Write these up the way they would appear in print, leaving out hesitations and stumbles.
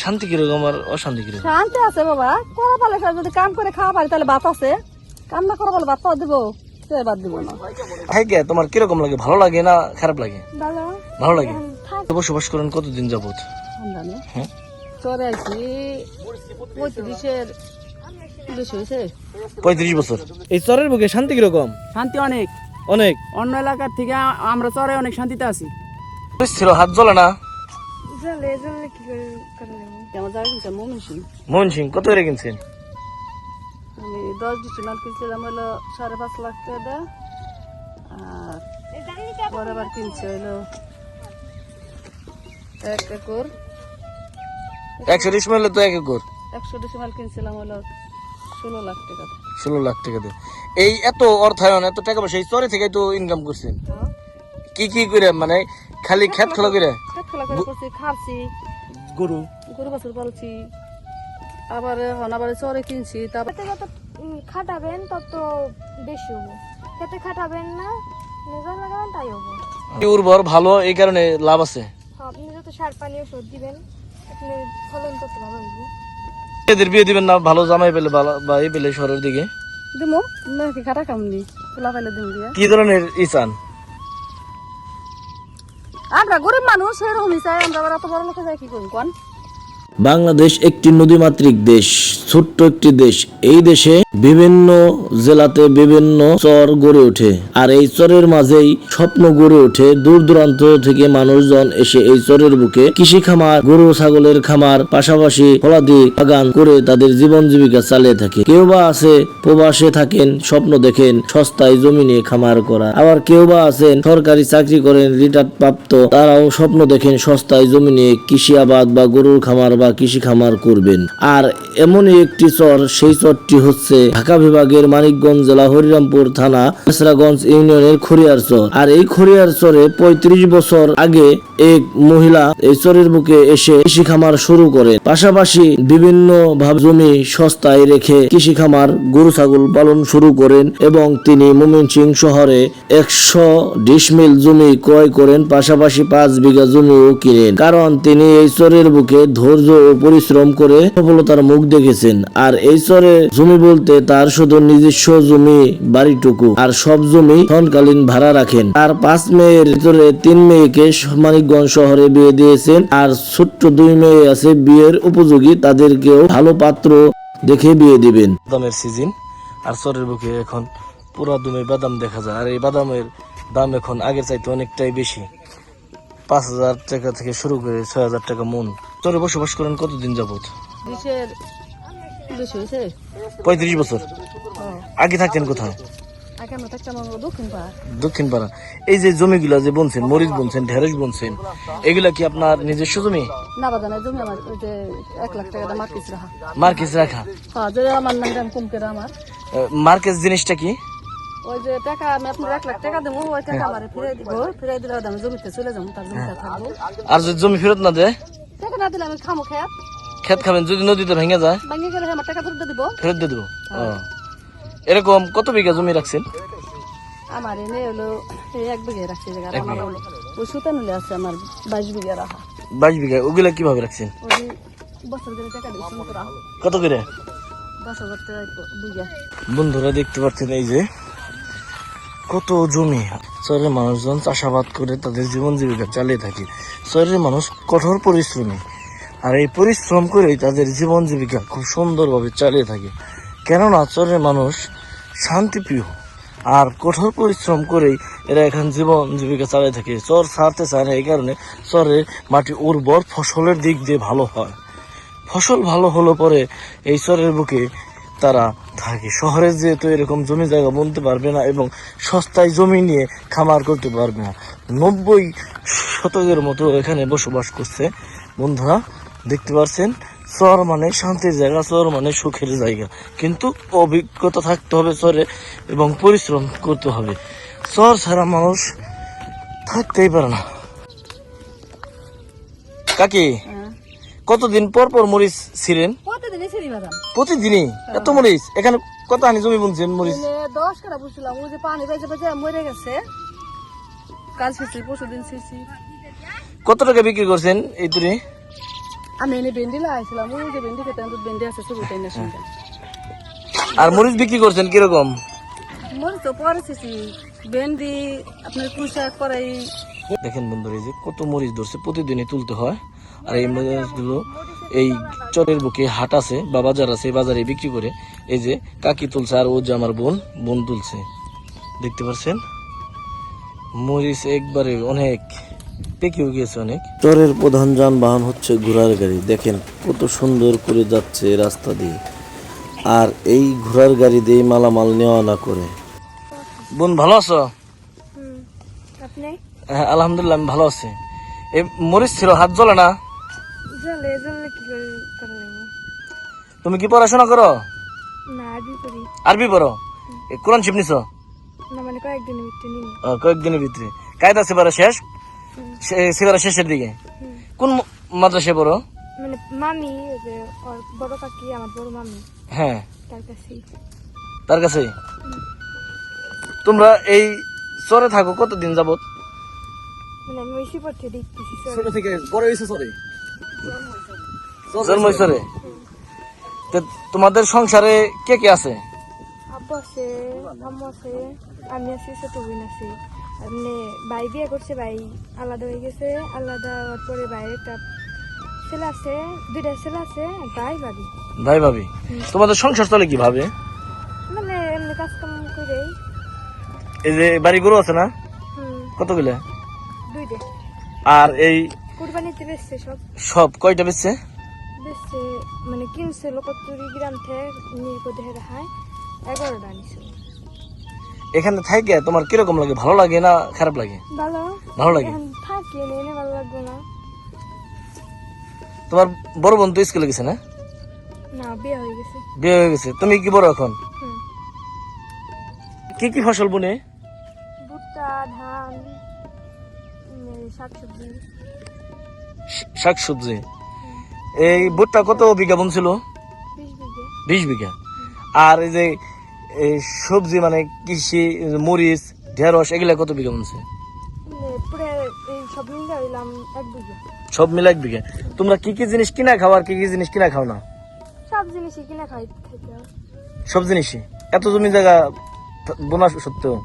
শান্তি কিরকম আর অশান্তি কিরকম? শান্তি আছে বাবা, করা পালে যদি কাম করে খাওয়া পারি তাহলে ভাত আছে, কাম না করা পালে ভাত পাওয়া দিব, সে বাদ দিব না। ভাইকে তোমার কিরকম লাগে, ভালো লাগে না খারাপ লাগে? ভালো ভালো লাগে। বসবাস করেন কতদিন যাবত? হ্যাঁ, চলে আসি 35 বছর। এই চরের বুকে শান্তি কিরকম? শান্তি অনেক অনেক। অন্য এলাকার থেকে আমরা চরে অনেক শান্তিতে আছি। ছিল হাত জ্বলে না? মোহন সিং কত করে কিনছেন? আমি 10 ডিসেম্বর কিনছিলাম হলো 5.5 লাখ টাকা, আর পরে আবার কিনছে হলো 1 একর। 100 ডিসেম্বর তো 1 একর। 100 ডিসেম্বর কিনছিলাম হলো 16 লাখ টাকা। 16 লাখ টাকা দিয়ে এই এত অর্থায়ন, এত টাকা পয়সা এই চরে থেকে তো ইনকাম করছেন? কি কি করে, মানে খালি খেত খোলা করে? খেত খোলা করে করছি, খাচ্ছি, গরু বাছুর পালছি, আবার চরে কিনছি। তারপর যত খাটাবেন তত বেশি হবো, খেতে খাটাবেন না, নিজে লাগাবেন তাই হবো। উর্বর ভালো, এই কারণে লাভ আছে। আপনি যত সার পানি ওষুধ দিবেন আপনি ফলন তত ভালো হইব। এদের বিয়ে দিবেন না ভালো জামাই পেলে, ভালো বা এই পেলে শহরের দিকে দিমো নাকি খাটা কামনি খোলা পাইলে দিম দিয়া। কি ধরনের চান? আমরা গরিব মানুষ, এরকমই চাই। আমরা আবার এত বড় লোকে যাই কি করুন কোন? বাংলাদেশ একটি নদীমাতৃক দেশ, ছোট্ট একটি দেশ। এই দেশে বিভিন্ন জেলাতে বিভিন্ন চর গড়ে ওঠে, আর এই চরের মাঝেই স্বপ্ন গড়ে ওঠে। দূর দূরান্ত থেকে মানুষজন এসে এই চরের বুকে কৃষি খামার, গরু ছাগলের খামার, পাশাপাশি ফলাদি বাগান করে তাদের জীবন জীবিকা চালিয়ে থাকে। কেউ বা আছে প্রবাসে থাকেন, স্বপ্ন দেখেন সস্তায় জমি নিয়ে খামার করা। আবার কেউ বা আছেন সরকারি চাকরি করেন, রিটায়ার্ড প্রাপ্ত, তারাও স্বপ্ন দেখেন সস্তায় জমি নিয়ে কৃষি আবাদ বা গরুর খামার বা কৃষি খামার করবেন। আর এমনই একটি চর, সেই চরটি হচ্ছে ঢাকা বিভাগের মানিকগঞ্জ জেলা হরিরামপুর থানা মেসরাগঞ্জ ইউনিয়নের খড়িয়ার চর। আর এই খড়িয়ার চরে 35 বছর আগে এক মহিলা এই চরের বুকে এসে কৃষি খামার শুরু করেন। পাশাপাশি বিভিন্ন ভাবে জমি সস্তায় রেখে কৃষি খামার, গরু ছাগল পালন শুরু করেন এবং তিনি ময়মনসিংহ শহরে 100 ডিসমিল জমি ক্রয় করেন, পাশাপাশি 5 বিঘা জমিও কিনেন। কারণ তিনি এই চরের বুকে ধৈর্য ও পরিশ্রম করে সফলতার মুখ দেখেছেন। আর এই চরে জমি বলতে তার শুধু নিজস্ব জমি বাড়িটুকু, আর সব জমি তৎকালীন ভাড়া রাখেন। আর 5 মেয়ের ভিতরে 3 মেয়েকে মানিকগঞ্জ শহরে বিয়ে দিয়েছেন, আর ছোট্ট 2 মেয়ে আছে বিয়ের উপযোগী, তাদেরকেও ভালো পাত্র দেখে বিয়ে দিবেন। বাদামের সিজন, আর চরের বুকে এখন পুরা দুমে বাদাম দেখা যায়। আর এই বাদামের দাম এখন আগের চাইতে অনেকটাই বেশি, 5,000 টাকা থেকে শুরু করে 6,000 টাকা মন। চরে বসবাস করেন কতদিন যাবত? 35 বছর। আগে থাকতেন কোথায়? দক্ষিণ পাড়া। এই যে জমিগুলা যে বলছেন, মরিচ বলছেন, ঢেঁড়স বলছেন, এগুলা কি আপনার নিজস্ব জমি? না বাজানের জমি আমার, ওই যে 1 লাখ টাকা মার্কেজ রাখা। মার্কেজ রাখা? হ্যাঁ, যে আমার নাম কম করে আমার। মার্কেজ জিনিসটা কি? ওই যে টাকা আমি আপনার 1 লাখ টাকা দেবো, ওই টাকা আমার ফিরে দিব, ফিরে দিলে আমি জমিতে চলে যাবো, তার জমিতে থাকবো। আর যদি জমি ফেরত না দেয়? টাকা না দিলে আমি খামো খেত। খেত খাবেন? যদি নদীতে ভেঙে যায়? ভেঙে গেলে আমার টাকা ফেরত দিব। ফেরত দিয়ে দেবো। এরকম কত বিঘা জমি রাখছেন? আমার এনে হলো 1 বিঘা রাখছি জায়গা। আমার ওই সুতা নিলে আছে আমার 22 বিঘা রাখা। 22 বিঘা। ওগুলা কিভাবে রাখছেন? ওই বছর ধরে টাকা দিচ্ছি তোরা। কত করে? 10,000 টাকা বিঘা। বন্ধুরা দেখতে পাচ্ছেন এই যে কত জমি। শহরের মানুষজন চাষাবাদ করে তাদের জীবন জীবিকা চালিয়ে থাকে। শহরের মানুষ কঠোর পরিশ্রমী, আর এই পরিশ্রম করেই তাদের জীবন জীবিকা খুব সুন্দরভাবে চালিয়ে থাকে। কেননা শহরের মানুষ শান্তিপ্রিয়, আর কঠোর পরিশ্রম করেই এরা এখন জীবন জীবিকা চালিয়ে থাকে। চর ছাড়তে চায় না, এই কারণে চরের মাটি উর্বর, ফসলের দিক দিয়ে ভালো হয়। ফসল ভালো হলো পরে এই চরের বুকে তারা থাকে। শহরে যেহেতু এরকম জমি জায়গা বুনতে পারবে না এবং সস্তায় জমি নিয়ে খামার করতে পারবে না। 90 শতকের মতো এখানে বসবাস করছে। বন্ধুরা দেখতে পাচ্ছেন, চর মানে শান্তির জায়গা, চর মানে সুখের জায়গা, কিন্তু অভিজ্ঞতা থাকতে হবে চরে এবং পরিশ্রম করতে হবে। চর ছাড়া মানুষ থাকতেই পারে না। কাকি, কতদিন পর পর মরিচ ছিলেন? প্রতিদিনই ছিঁড়ি বাদাম। প্রতিদিনই এত মরিচ? এখানে কত আনি জমি বুনছেন মরিচ? 10 কাটা বুঝছিলাম, ওই যে পানি বেজে বেজে মরে গেছে। কাল ছিঁড়ছি, পরশুদিন ছিঁড়ছি। কত টাকা বিক্রি করছেন এই তুরি? আমি এনে ভেন্ডি লাগাইছিলাম, ওই যে ভেন্ডি খেতে ভেন্ডি আছে ছবিটাই না শুনতে। আর মরিচ বিক্রি করছেন কিরকম? মরিচ তো পরেছি, ভেন্ডি আপনার পুঁইশাক করাই। দেখেন বন্ধুরা, এই যে কত মরিচ ধরছে, প্রতিদিনই তুলতে হয়। আর এই মরিচগুলো এই চরের বুকে হাট আছে বা বাজার আছে, বাজারে বিক্রি করে। এই যে কাকি তুলছে, আর ও যে আমার বোন তুলছে, দেখতে পাচ্ছেন। মরিচ একবারে অনেক পেকেও গিয়েছে অনেক। চরের প্রধান যানবাহন হচ্ছে ঘোড়ার গাড়ি। দেখেন কত সুন্দর করে যাচ্ছে রাস্তা দিয়ে, আর এই ঘোড়ার গাড়ি দিয়ে মালামাল নেওয়া না করে। বোন ভালো আছো? আপনি হ্যাঁ আলহামদুলিল্লাহ, আমি ভালো আছি। এই মরিচ ছিল, হাত জ্বলে না? জলে জলে কি করে করে নেবো? তুমি কি পড়াশোনা করো? না আরবি করি আরবি পড়ো? কোরআন শিব নিছো? না, মানে কয়েকদিনের ভিতরে নিন। কয়েকদিনের ভিতরে। কায়দা সেবারা শেষ, সেবারা শেষের দিকে। কোন মাদ্রাসায় পড়ো? মানে মামি, ওই যে ওর বড় কাকি, আমার বড় মামি, হ্যাঁ, তার কাছেই। তার কাছে। তোমরা এই চরে থাকো কতদিন যাবত? মানে আমি ওই শিপর থেকে দেখতেছি থেকে বড় হয়েছে চরে, জন্ম চরে। তোমাদের সংসারে কে কে আছে? আব্বু আছে, আম্মু আছে, আমি আছি, ছোট বোন আছে। মানে ভাই বিয়ে করছে, ভাই আলাদা হয়ে গেছে। আলাদা হওয়ার পরে ভাইয়ের একটা ছেলে আছে, দুইটা ছেলে আছে, ভাই ভাবি। ভাই ভাবি। তোমাদের সংসার চলে কিভাবে? মানে এমনি কাজ কাম করে। এই যে বাড়ি গরু আছে না, হুম, কতগুলো? দুইটা। আর এই কুরবানিতে বেচছে সব। সব কয়টা বেচছে? বেচছে মানে কিনছে লোকতুরি গ্রাম থেকে নিয়ে কোথায় রাখায় 11টা আনিছিল। এখানে থাকে তোমার কিরকম লাগে? ভালো লাগে না খারাপ লাগে? ভালো ভালো লাগে। এখন থাকি এনে ভালো লাগবে না। তোমার বড় বোন তো স্কুলে গেছে না? না, বিয়ে হয়ে গেছে। বিয়ে হয়ে গেছে। তুমি কি বড় এখন? হুম, কি কি ফসল বুনে? ভুট্টা, ধান, শাকসবজি। শাকসবজি। এই ভুট্টা কত বিঘা বুনছিল? 20 বিঘে। 20 বিঘা। আর এই যে এই সবজি মানে কৃষি, মরিচ, ঢেঁড়স, এগুলা কত বিঘা বুনছে? পুরো এই সব মিলে হইলাম 1 বিঘে। সব মিলে 1 বিঘা। তোমরা কি কি জিনিস কিনা খাও আর কি কি জিনিস কিনা খাও না? সব জিনিসই কিনে খাইতে হয়। সব জিনিসই। এত জমি জায়গা বোনা সত্ত্বেও?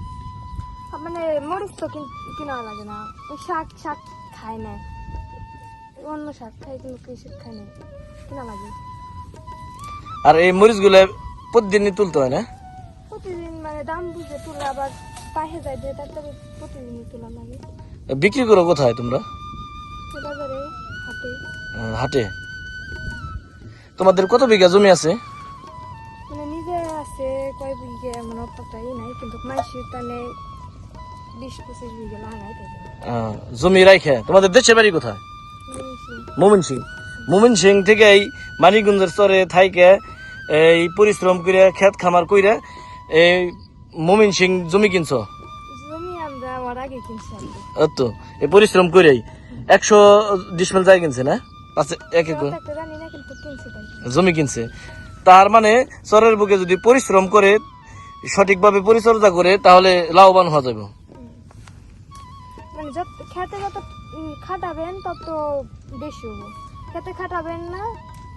মানে মরিচ তো কিনা লাগে না, ওই শাক শাক খায় না, অন্য শাক খাই, কিন্তু কৃষি খায় না, কিনা লাগে। আর এই মরিচ গুলা প্রতিদিনই তুলতে হয় না? প্রতিদিন মানে দাম বুঝে তুলে, আবার পাহে যায় দিয়ে, তার তবে প্রতিদিনই তোলা লাগে। বিক্রি করো কোথায় তোমরা? বাজারে, হাটে। হাটে। তোমাদের কত বিঘা জমি আছে? মানে নিজে আছে কয় বিঘে, এমন অতটাই নাই, কিন্তু মাসির টানে 20-25 বিঘে লাগাই থাকে। জমি রাইখে। তোমাদের দেশের বাড়ি কোথায়? ময়মনসিং। ময়মনসিং থেকে এই মানিকগঞ্জের চরে থাইকে এই পরিশ্রম করে ক্ষেত খামার কইরা এই ময়মনসিং জমি কিনছো? জমি আমরা আমার আগে কিনছি। তো এই পরিশ্রম করেই 100 ডিসমেল জায়গা কিনছে না? পাঁচে এক একর একটা জানি না, কিন্তু কিনছি তাই। জমি কিনছে। তার মানে চরের বুকে যদি পরিশ্রম করে, সঠিকভাবে পরিচর্যা করে, তাহলে লাভবান হওয়া যাবে। মানে খেতে যত খাটাবেন তত বেশি হবো, খেতে খাটাবেন না,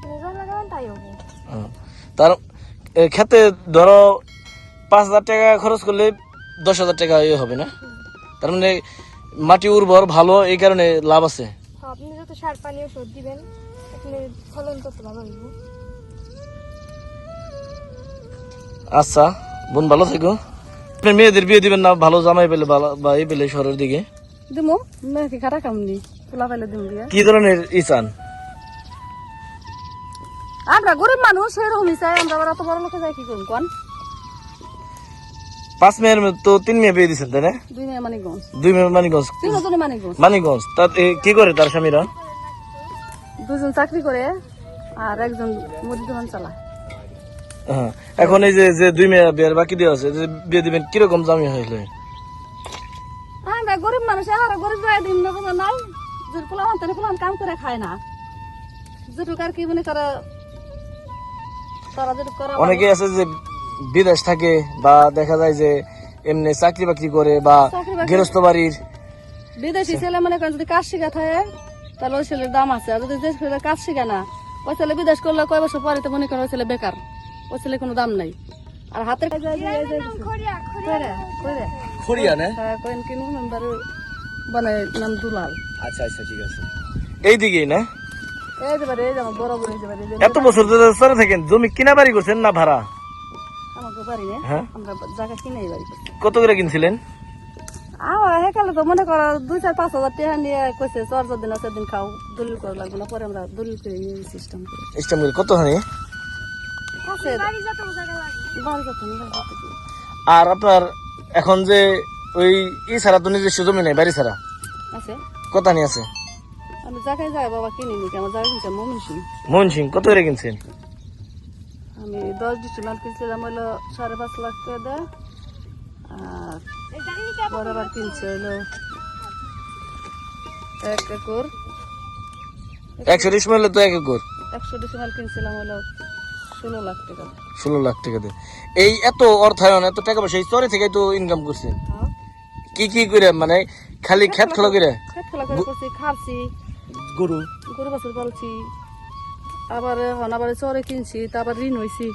নিজের লাগাবেন তাই হবো। তার খেতে ধরো 5,000 টাকা খরচ করলে 10,000 টাকা হবে না? তার মানে মাটি উর্বর ভালো, এই কারণে লাভ আছে। আপনি যত সার পানি ওষুধ দিবেন, আপনি ফলন তত ভালো হইব। আচ্ছা বোন, ভালো থেকো। আপনি মেয়েদের বিয়ে দিবেন না? ভালো জামাই পেলে বা এই পেলে শহরের দিকে দিমো, মেয়েকে খাটা কাম নি, পোলা পাইলে দিম দিয়া। কি ধরনের চান? আমরা গরিব মানুষ, সেরকমই চাই। আমরা আবার এত বড় লোকে যাই কি করুন কোন? 5 মেয়ের তো 3 মেয়ে বিয়ে দিচ্ছেন তাই না? 2 মেয়ে মানিকগঞ্জ, 2 মেয়ে মানিকগঞ্জ। 3 জনে মানিকগঞ্জ। মানিকগঞ্জ। তা কি করে তার স্বামীরা? 2 জন চাকরি করে, আর একজন মুদি দোকান চালায়। হ্যাঁ। এখন এই যে 2 মেয়ে বিয়ের বাকি দেওয়া আছে, যে বিয়ে দিবেন, কিরকম জামি হইলে? আমরা গরিব মানুষ, আর গরিব ভাই দিন না কোনো নাই, যে পোলাপান তাহলে পোলাপান কাম করে খায় না, যেটুক আর কি মনে করে তারা যেটুক করে। অনেকে আছে যে বিদেশ থাকে, বা দেখা যায় যে এমনি চাকরি বাকরি করে, বা চাকরি বাকরি- গৃহস্থ বাড়ির। বিদেশি ছেলে মনে করেন যদি কাজ শিখা থাকে, তাহলে ওই ছেলের দাম আছে। আর যদি যে ছেলে কাজ শিখে না, ওই ছেলে বিদেশ করলে কয় বছর পরে তো মনে করেন ওই ছেলে বেকার, ওই ছেলে কোনো দাম নাই। আর হাতের কাজ খড়িয়া না? বানায় নাম দুলাল। আচ্ছা আচ্ছা ঠিক আছে। এইদিকেই না? এই যে বাড়ি, এই যে আমার বড় বোন, এই যে বাড়ি, এই যে এত বছর ধরে চরে থাকেন, জমি কিনা বাড়ি করছেন না ভাড়া? আমাকে বাড়ি নেই, হ্যাঁ। আমরা জায়গা কিনেই বাড়ি করছি। কত করে কিনছিলেন? আমার হেকালে তো মনে করো 2-4-5 হাজার টাকা নিয়ে কইছে চর যদিন আছে দিন খাও, দলিল করা লাগবে না। পরে আমরা দলিল করে নিয়ে সিস্টেম করি। ইস্টাম করে কত হানি? আছে বাড়ি যেত না। আর আপনার এখন যে ওই ছাড়া তো নিজস্ব জমি নাই, বাড়ি ছাড়া আছে, কত হানি আছে? আমি জায়গায় যাই বাবা কিনে নিই। আমার জায়গা কিনছে মমিন সিং। মোহন সিং কত করে কিনছেন? আমি 10 ডিসিমাল কিনছিলাম হইলো 5.5 লাখ টাকা দেয়। আর পরে আবার কিনছে হইলো 1 একর। 120 মিলে তো 1 একর। 100 ডিসিমাল কিনছিলাম হইলো 16 লাখ টাকা। 16 লাখ টাকা দিয়ে এই এত অর্থায়ন, এত টাকা পয়সা এই চরে থেকে তো ইনকাম করছেন। হ্যাঁ, কি কি করে, মানে খালি খেত খোলা করে? খেত খোলা করে করছি, খাচ্ছি, গরু গরু বাছুর পালছি। আবার এখন আবার চরে কিনছি, তারপর ঋণ হয়েছি।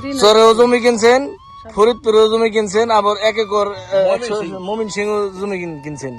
ঋণ চরেও জমি কিনছেন, ফরিদপুরেও জমি কিনছেন, আবার 1 একর মমিন সিং জমি কিনছেন।